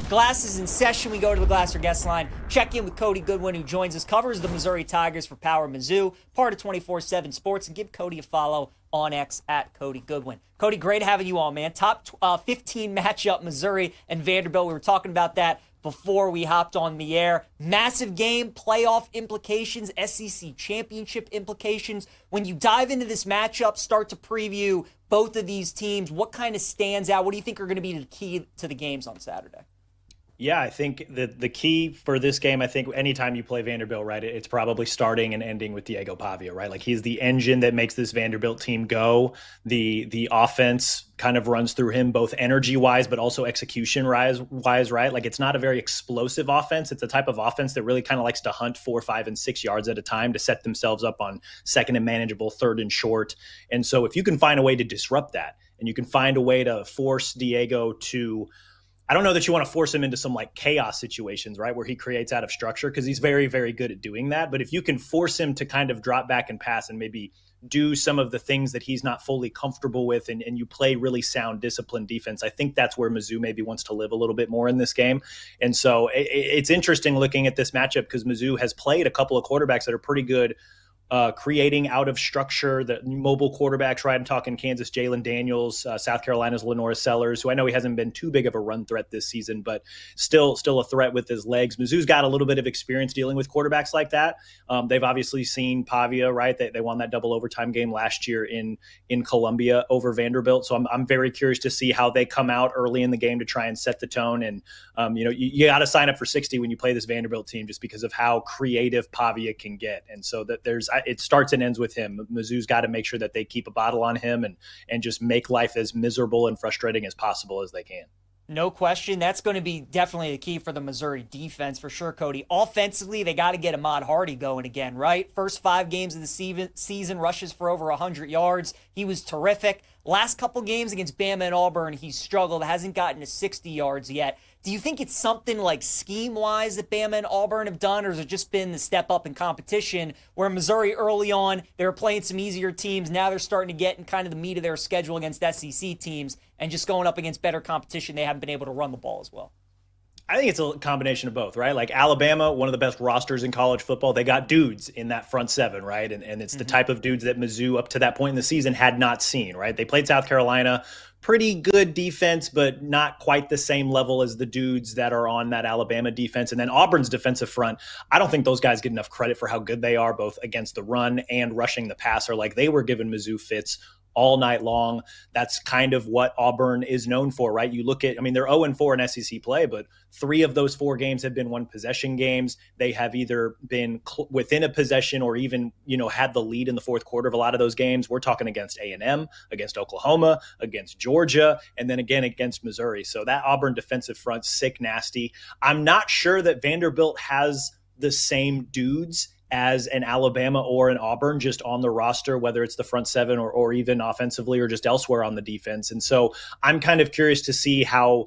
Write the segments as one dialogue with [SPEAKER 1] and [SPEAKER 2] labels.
[SPEAKER 1] Glass is in session. We go to the Glasser guest line, check in with Cody Goodwin, who joins us, covers the Missouri Tigers for Power Mizzou, part of 24/7 Sports, and give Cody a follow on X at Cody Goodwin. Cody, great having you on, man. Top 15 matchup, Missouri and Vanderbilt. We were talking about that before we hopped on the air. Massive game, playoff implications, SEC championship implications. When you dive into this matchup, start to preview both of these teams, what kind of stands out? What do you think are going to be the key to the games on Saturday?
[SPEAKER 2] Yeah, I think the key for this game, I think anytime you play Vanderbilt, right, it's probably starting and ending with Diego Pavia, right? Like he's the engine that makes this Vanderbilt team go. The offense kind of runs through him, both energy-wise, but also execution-wise, right? Like it's not a very explosive offense. It's a type of offense that really kind of likes to hunt 4, 5, and 6 yards at a time to set themselves up on second and manageable, third and short. And so if you can find a way to disrupt that, and you can find a way to force Diego to, I don't know that you want to force him into some like chaos situations, right, where he creates out of structure, because he's very, very good at doing that. But if you can force him to kind of drop back and pass and maybe do some of the things that he's not fully comfortable with, and you play really sound, disciplined defense, I think that's where Mizzou maybe wants to live a little bit more in this game. And so it's interesting looking at this matchup because Mizzou has played a couple of quarterbacks that are pretty good creating out of structure, the mobile quarterbacks, right? I'm talking Kansas, Jalen Daniels, South Carolina's Lenore Sellers, who I know he hasn't been too big of a run threat this season, but still a threat with his legs. Mizzou's got a little bit of experience dealing with quarterbacks like that. They've obviously seen Pavia, right? They won that double overtime game last year in Columbia over Vanderbilt. So I'm very curious to see how they come out early in the game to try and set the tone. And, you got to sign up for 60 when you play this Vanderbilt team just because of how creative Pavia can get. And so that it starts and ends with him. Mizzou's got to make sure that they keep a bottle on him and just make life as miserable and frustrating as possible as they can.
[SPEAKER 1] No question. That's going to be definitely the key for the Missouri defense for sure, Cody. Offensively, they got to get Ahmad Hardy going again, right? First 5 games of the season, rushes for over 100 yards. He was terrific. Last couple games against Bama and Auburn, he's struggled, hasn't gotten to 60 yards yet. Do you think it's something like scheme-wise that Bama and Auburn have done, or has it just been the step up in competition where Missouri early on, they were playing some easier teams, now they're starting to get in kind of the meat of their schedule against SEC teams and just going up against better competition, they haven't been able to run the ball as well?
[SPEAKER 2] I think it's a combination of both, right? Like Alabama, one of the best rosters in college football. They got dudes in that front seven, right? And it's the type of dudes that Mizzou up to that point in the season had not seen, right? They played South Carolina, pretty good defense, but not quite the same level as the dudes that are on that Alabama defense. And then Auburn's defensive front, I don't think those guys get enough credit for how good they are, both against the run and rushing the passer. Like they were giving Mizzou fits all night long. That's kind of what Auburn is known for, right? You look at, they're 0-4 in SEC play, but 3 of those 4 games have been 1-possession games. They have either been within a possession or even, had the lead in the fourth quarter of a lot of those games. We're talking against A&M, against Oklahoma, against Georgia, and then again against Missouri. So that Auburn defensive front, sick, nasty. I'm not sure that Vanderbilt has the same dudes as an Alabama or an Auburn just on the roster, whether it's the front seven or even offensively or just elsewhere on the defense. And so I'm kind of curious to see how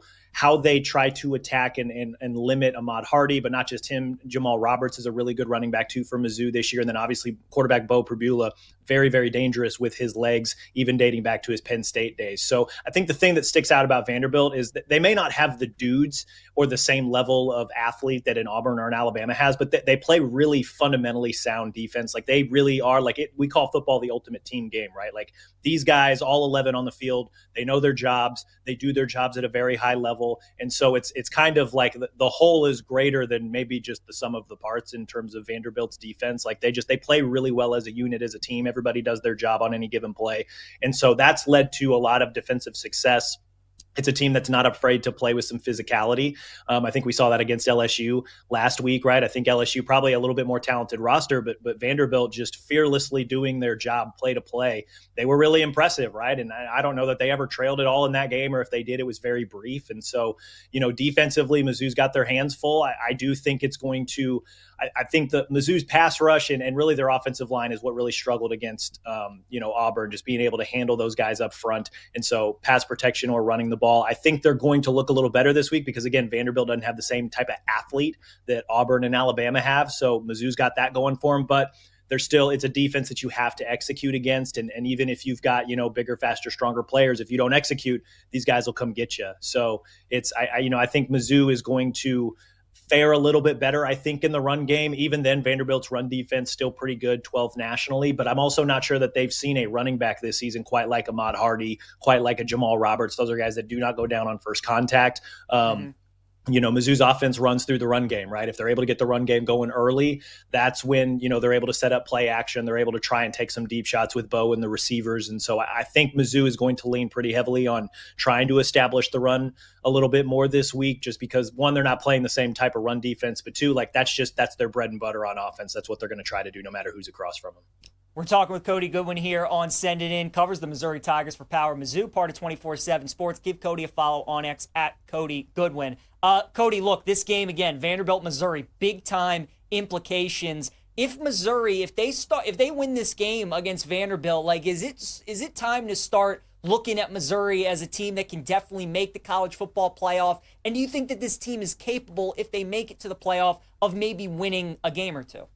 [SPEAKER 2] they try to attack and limit Ahmad Hardy, but not just him. Jamal Roberts is a really good running back too for Mizzou this year. And then obviously quarterback Bo Pribula, very, very dangerous with his legs, even dating back to his Penn State days. So I think the thing that sticks out about Vanderbilt is that they may not have the dudes or the same level of athlete that an Auburn or an Alabama has, but they play really fundamentally sound defense. Like they really are we call football the ultimate team game, right? Like these guys, all 11 on the field, they know their jobs. They do their jobs at a very high level. And so it's kind of like the whole is greater than maybe just the sum of the parts in terms of Vanderbilt's defense. Like they play really well as a unit, as a team. Everybody does their job on any given play. And so that's led to a lot of defensive success. It's a team that's not afraid to play with some physicality. I think we saw that against LSU last week, right? I think LSU probably a little bit more talented roster, but Vanderbilt just fearlessly doing their job play to play. They were really impressive, right? And I don't know that they ever trailed at all in that game, or if they did, it was very brief. And so, defensively, Mizzou's got their hands full. I do think it's going to – I think the Mizzou's pass rush and really their offensive line is what really struggled against, Auburn, just being able to handle those guys up front. And so pass protection or running the ball, I think they're going to look a little better this week because, again, Vanderbilt doesn't have the same type of athlete that Auburn and Alabama have. So Mizzou's got that going for them. But it's a defense that you have to execute against. And even if you've got, bigger, faster, stronger players, if you don't execute, these guys will come get you. So I think Mizzou is going to fare a little bit better, I think, in the run game. Even then, Vanderbilt's run defense still pretty good, 12th nationally. But I'm also not sure that they've seen a running back this season quite like Ahmad Hardy, quite like a Jamal Roberts. Those are guys that do not go down on first contact. Mizzou's offense runs through the run game, right? If they're able to get the run game going early, that's when, they're able to set up play action. They're able to try and take some deep shots with Bo and the receivers. And so I think Mizzou is going to lean pretty heavily on trying to establish the run a little bit more this week, just because, one, they're not playing the same type of run defense, but two, that's their bread and butter on offense. That's what they're going to try to do no matter who's across from them.
[SPEAKER 1] We're talking with Cody Goodwin here on Send It In, covers the Missouri Tigers for Power Mizzou, part of 24/7 Sports. Give Cody a follow on X at Cody Goodwin. Cody, look, this game again, Vanderbilt, Missouri, big time implications. If Missouri, if they win this game against Vanderbilt, is it time to start looking at Missouri as a team that can definitely make the college football playoff? And do you think that this team is capable, if they make it to the playoff, of maybe winning a game or two?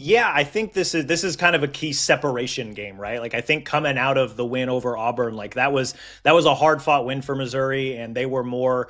[SPEAKER 2] Yeah, I think this is kind of a key separation game, right? I think coming out of the win over Auburn, that was a hard fought win for Missouri, and they were more.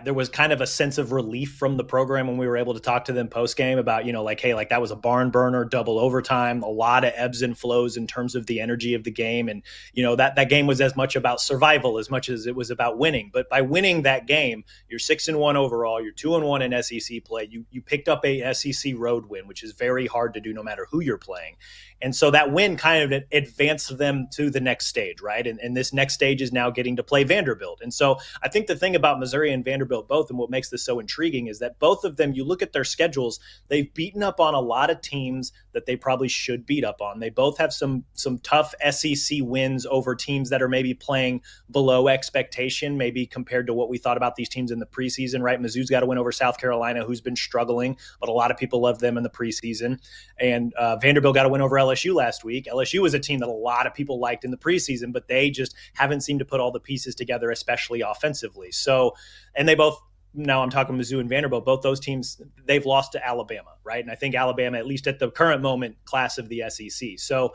[SPEAKER 2] There was kind of a sense of relief from the program when we were able to talk to them post game about, hey, that was a barn burner, double overtime, a lot of ebbs and flows in terms of the energy of the game. And, that game was as much about survival as much as it was about winning. But by winning that game, you're 6-1 overall, you're 2-1 in SEC play. You picked up a SEC road win, which is very hard to do no matter who you're playing. And so that win kind of advanced them to the next stage, right? And this next stage is now getting to play Vanderbilt. And so I think the thing about Missouri and Vanderbilt both, and what makes this so intriguing, is that both of them, you look at their schedules, they've beaten up on a lot of teams that they probably should beat up on. They both have some tough SEC wins over teams that are maybe playing below expectation, maybe compared to what we thought about these teams in the preseason, right? Mizzou's got to win over South Carolina, who's been struggling, but a lot of people love them in the preseason. And Vanderbilt got to win over LSU last week. LSU is a team that a lot of people liked in the preseason, but they just haven't seemed to put all the pieces together, especially offensively. So, and they both, now I'm talking Mizzou and Vanderbilt, both those teams, they've lost to Alabama, right? And I think Alabama, at least at the current moment, class of the SEC. So,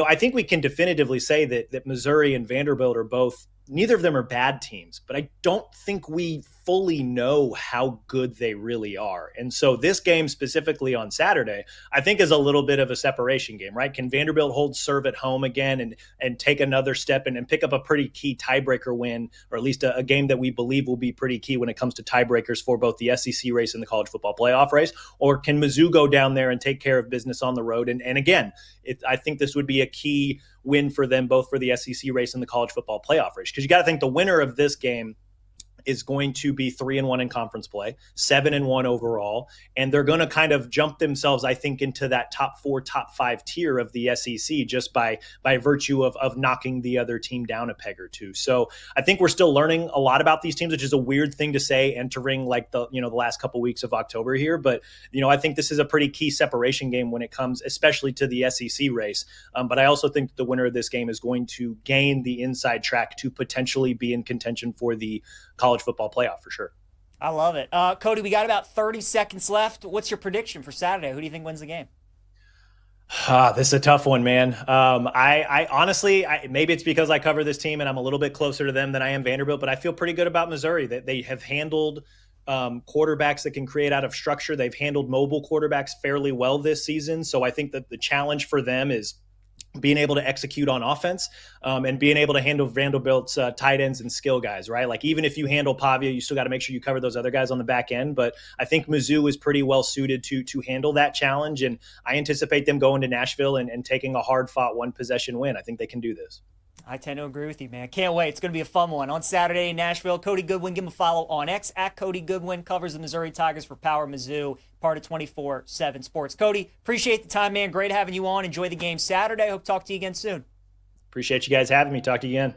[SPEAKER 2] I think we can definitively say that Missouri and Vanderbilt are both, neither of them are bad teams, but I don't think we fully know how good they really are. And so this game specifically on Saturday, I think, is a little bit of a separation game, right? Can Vanderbilt hold serve at home again and take another step and pick up a pretty key tiebreaker win, or at least a game that we believe will be pretty key when it comes to tiebreakers for both the SEC race and the college football playoff race? Or can Mizzou go down there and take care of business on the road? And again, I think this would be a key win for them, both for the SEC race and the college football playoff race. Because you got to think the winner of this game is going to be 3-1 in conference play, 7-1 overall, and they're going to kind of jump themselves, I think, into that top 4, top 5 tier of the SEC just by virtue of knocking the other team down a peg or two. So I think we're still learning a lot about these teams, which is a weird thing to say entering the last couple weeks of October here. But I think this is a pretty key separation game when it comes, especially to the SEC race. But I also think the winner of this game is going to gain the inside track to potentially be in contention for the college football playoff for sure.
[SPEAKER 1] I love it. Cody, we got about 30 seconds left. What's your prediction for Saturday? Who do you think wins the game?
[SPEAKER 2] This is a tough one, man. I honestly, maybe it's because I cover this team and I'm a little bit closer to them than I am Vanderbilt, but I feel pretty good about Missouri. That they have handled quarterbacks that can create out of structure. They've handled mobile quarterbacks fairly well this season. So I think that the challenge for them is being able to execute on offense and being able to handle Vanderbilt's tight ends and skill guys, right? Even if you handle Pavia, you still got to make sure you cover those other guys on the back end. But I think Mizzou is pretty well suited to handle that challenge. And I anticipate them going to Nashville and taking a hard-fought one-possession win. I think they can do this.
[SPEAKER 1] I tend to agree with you, man. Can't wait. It's going to be a fun one. On Saturday in Nashville, Cody Goodwin, give him a follow on X at Cody Goodwin, covers the Missouri Tigers for Power Mizzou, part of 24/7 Sports. Cody, appreciate the time, man. Great having you on. Enjoy the game Saturday. Hope to talk to you again soon.
[SPEAKER 2] Appreciate you guys having me. Talk to you again.